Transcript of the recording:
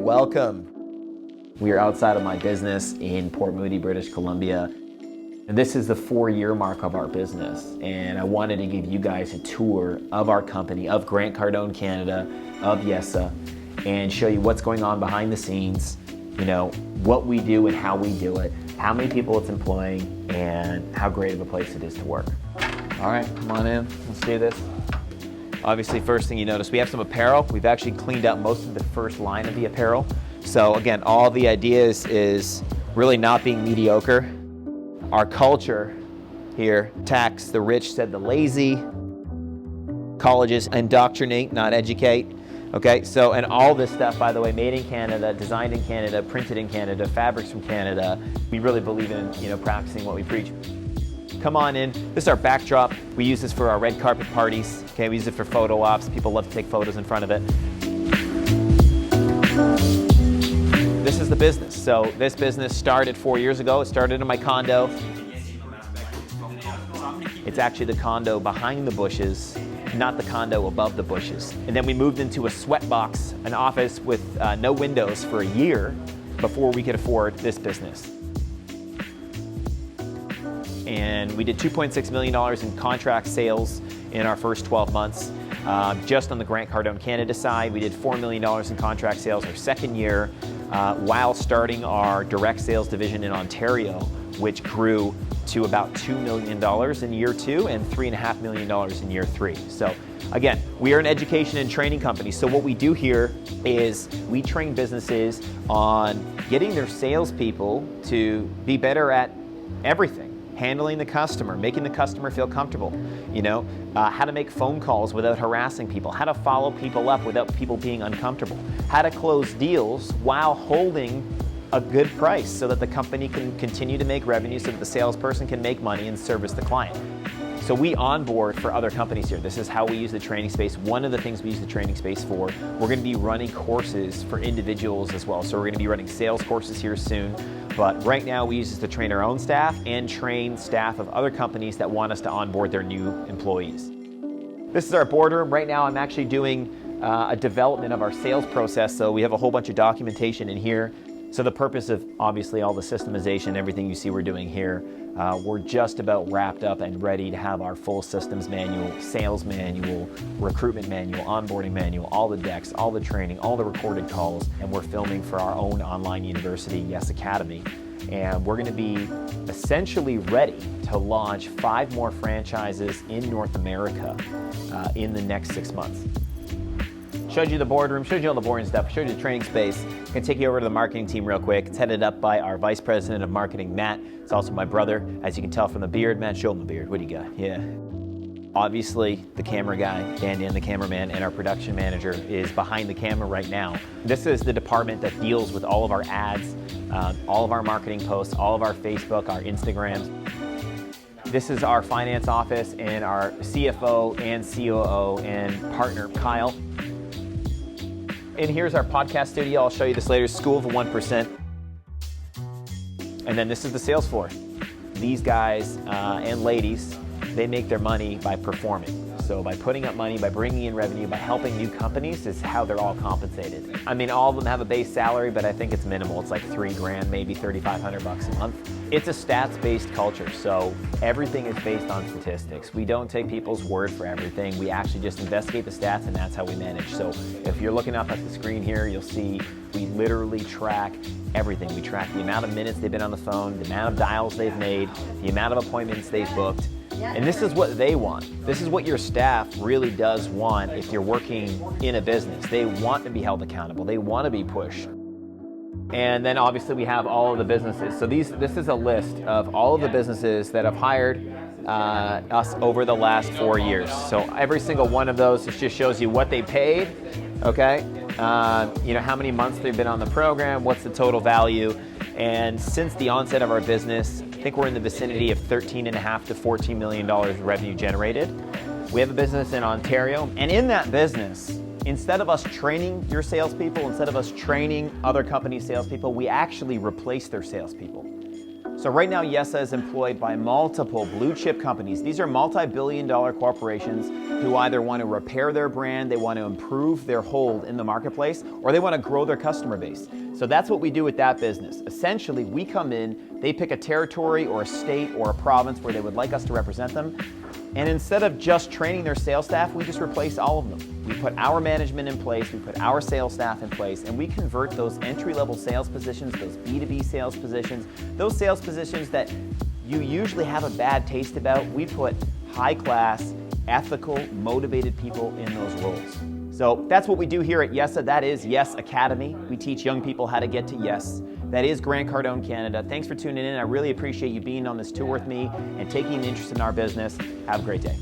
welcome. We are outside of my business in Port Moody, British Columbia. And this is the 4-year mark of our business. And I wanted to give you guys a tour of our company, of Grant Cardone Canada, of Yessa, and show you what's going on behind the scenes, you know, what we do and how we do it, how many people it's employing, and how great of a place it is to work. All right, come on in, let's do this. Obviously, first thing you notice, we have some apparel. We've actually cleaned up most of the first line of the apparel. So again, all the idea is really not being mediocre. Our culture here, tax the rich, said the lazy. Colleges indoctrinate, not educate. Okay, so, and all this stuff, by the way, made in Canada, designed in Canada, printed in Canada, fabrics from Canada. We really believe in, you know, practicing what we preach. Come on in. This is our backdrop. We use this for our red carpet parties. Okay, we use it for photo ops. People love to take photos in front of it. This is the business. So this business started 4 years ago. It started in my condo. It's actually the condo behind the bushes, not the condo above the bushes. And then we moved into a sweat box, an office with no windows for a year before we could afford this business. And we did $2.6 million in contract sales in our first 12 months. Just on the Grant Cardone Canada side, we did $4 million in contract sales our second year, while starting our direct sales division in Ontario, which grew to about $2 million in year 2 and $3.5 million in year 3. So again, we are an education and training company. So what we do here is we train businesses on getting their salespeople to be better at everything. Handling the customer, making the customer feel comfortable, you know, how to make phone calls without harassing people, how to follow people up without people being uncomfortable, how to close deals while holding a good price so that the company can continue to make revenue, so that the salesperson can make money and service the client. So we onboard for other companies here. This is how we use the training space. One of the things we use the training space for, we're going to be running courses for individuals as well. So we're going to be running sales courses here soon. But right now we use this to train our own staff and train staff of other companies that want us to onboard their new employees. This is our boardroom. Right now I'm actually doing a development of our sales process. So we have a whole bunch of documentation in here. So the purpose of obviously all the systemization, everything you see we're doing here, we're just about wrapped up and ready to have our full systems manual, sales manual, recruitment manual, onboarding manual, all the decks, all the training, all the recorded calls, and we're filming for our own online university, Yes Academy. And we're gonna be essentially ready to launch 5 more franchises in North America in the next 6 months. Showed you the boardroom, showed you all the boring stuff, showed you the training space. I'm gonna take you over to the marketing team real quick. It's headed up by our Vice President of Marketing, Matt. It's also my brother, as you can tell from the beard. Matt, show him the beard, what do you got? Yeah. Obviously, the camera guy, Dan, the cameraman, and our production manager is behind the camera right now. This is the department that deals with all of our ads, all of our marketing posts, all of our Facebook, our Instagrams. This is our finance office and our CFO and COO and partner, Kyle. And here's our podcast studio. I'll show you this later. School of 1%. And then this is the sales floor. These guys and ladies, they make their money by performing. So by putting up money, by bringing in revenue, by helping new companies is how they're all compensated. I mean, all of them have a base salary, but I think it's minimal. It's like $3,000, maybe $3,500 a month. It's a stats-based culture, so everything is based on statistics. We don't take people's word for everything. We actually just investigate the stats, and that's how we manage. So if you're looking up at the screen here, you'll see we literally track everything. We track the amount of minutes they've been on the phone, the amount of dials they've made, the amount of appointments they've booked. And this is what they want. This is what your staff really does want if you're working in a business. They want to be held accountable. They want to be pushed. And then obviously we have all of the businesses. So this is a list of all of the businesses that have hired us over the last 4 years. So every single one of those just shows you what they paid, okay? You know, how many months they've been on the program, what's the total value. And since the onset of our business, I think we're in the vicinity of $13.5 to $14 million revenue generated. We have a business in Ontario, and in that business, instead of us training your salespeople, instead of us training other companies' salespeople, we actually replace their salespeople. So right now, Yessa is employed by multiple blue chip companies. These are multi-billion-dollar corporations who either want to repair their brand, they want to improve their hold in the marketplace, or they want to grow their customer base. So that's what we do with that business. Essentially, we come in, they pick a territory or a state or a province where they would like us to represent them, and instead of just training their sales staff, we just replace all of them. We put our management in place, we put our sales staff in place, and we convert those entry-level sales positions, those B2B sales positions, those sales positions that you usually have a bad taste about, we put high-class, ethical, motivated people in those roles. So that's what we do here at Yessa. That is Yes Academy. We teach young people how to get to yes. That is Grant Cardone, Canada. Thanks for tuning in. I really appreciate you being on this tour with me and taking an interest in our business. Have a great day.